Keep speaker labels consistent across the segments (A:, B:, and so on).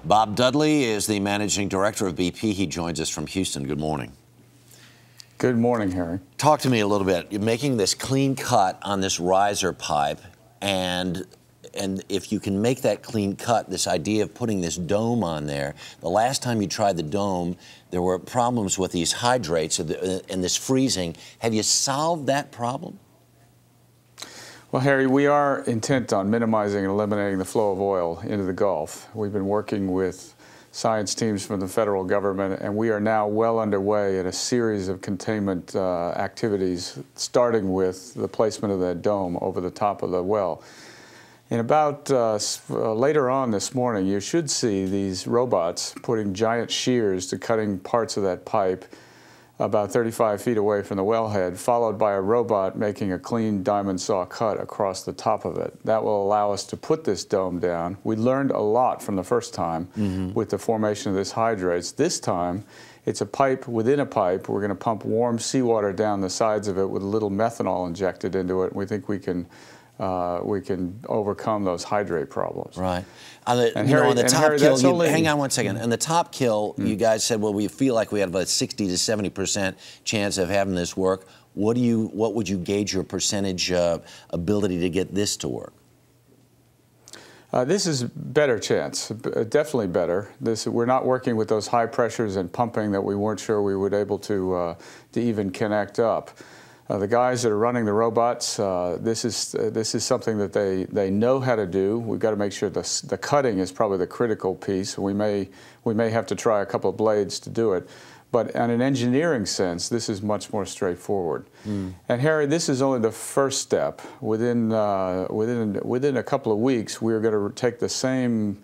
A: Bob Dudley is the managing director of BP. He joins us from Houston. Good morning.
B: Good morning, Harry.
A: Talk to me a little bit. You're making this clean cut on this riser pipe, and if you can make that clean cut, this idea of putting this dome on there, the last time you tried the dome, there were problems with these hydrates and this freezing. Have you solved that problem?
B: Well, Harry, we are intent on minimizing and eliminating the flow of oil into the Gulf. We've been working with science teams from the federal government, and we are now well underway in a series of containment activities, starting with the placement of that dome over the top of the well. In about later on this morning, you should see these robots putting giant shears to cutting parts of that pipe about 35 feet away from the wellhead, followed by a robot making a clean diamond saw cut across the top of it. That will allow us to put this dome down. We learned a lot from the first time with the formation of this hydrates. This time, it's a pipe within a pipe. We're going to pump warm seawater down the sides of it with a little methanol injected into it. We think we can overcome those hydrate problems.
A: Right. On the top kill, hang on one second. On the top kill, you guys said, well, we feel like we had about a 60 to 70% chance of having this work. What would you gauge your percentage ability to get this to work?
B: This is better chance, definitely better. We're not working with those high pressures and pumping that we weren't sure we would able to even connect up. The guys that are running the robots, this is something that they know how to do. We've got to make sure the cutting is probably the critical piece. We may have to try a couple of blades to do it, but in an engineering sense, this is much more straightforward. And Harry, this is only the first step. Within a couple of weeks, we're going to take the same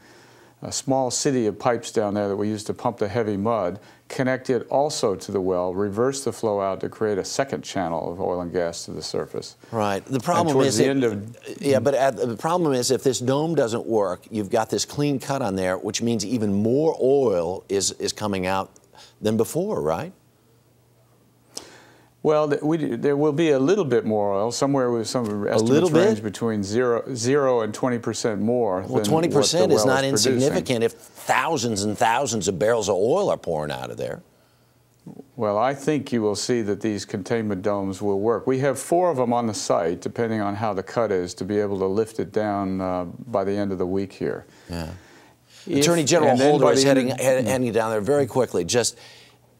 B: small city of pipes down there that we used to pump the heavy mud, connect it also to the well, reverse the flow out to create a second channel of oil and gas to the surface.
A: Right. The problem is the problem is if this dome doesn't work, you've got this clean cut on there, which means even more oil is coming out than before, right?
B: Well, there will be a little bit more oil, somewhere with some estimates range between 0 and 20% more.
A: Well, 20% is not insignificant if thousands and thousands of barrels of oil are pouring out of there.
B: Well, I think you will see that these containment domes will work. We have 4 of them on the site, depending on how the cut is, to be able to lift it down by the end of the week here.
A: Yeah. Attorney General Holder is heading down there very quickly.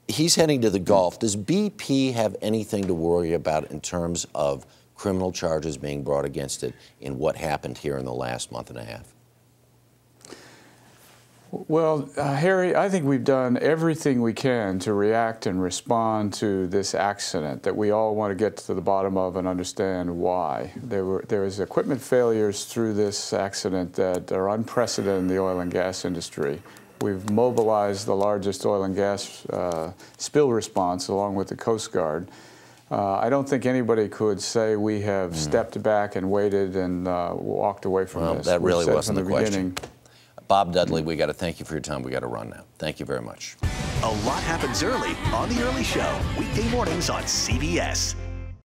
A: He's heading to the Gulf. Does BP have anything to worry about in terms of criminal charges being brought against it in what happened here in the last month and a half?
B: Well, Harry, I think we've done everything we can to react and respond to this accident that we all want to get to the bottom of and understand why. There was equipment failures through this accident that are unprecedented in the oil and gas industry. We've mobilized the largest oil and gas spill response along with the Coast Guard. I don't think anybody could say we have stepped back and waited and walked away from this.
A: That really wasn't the question. Bob Dudley, we got to thank you for your time. We got to run now. Thank you very much.
C: A lot happens early on The Early Show, weekday mornings on CBS.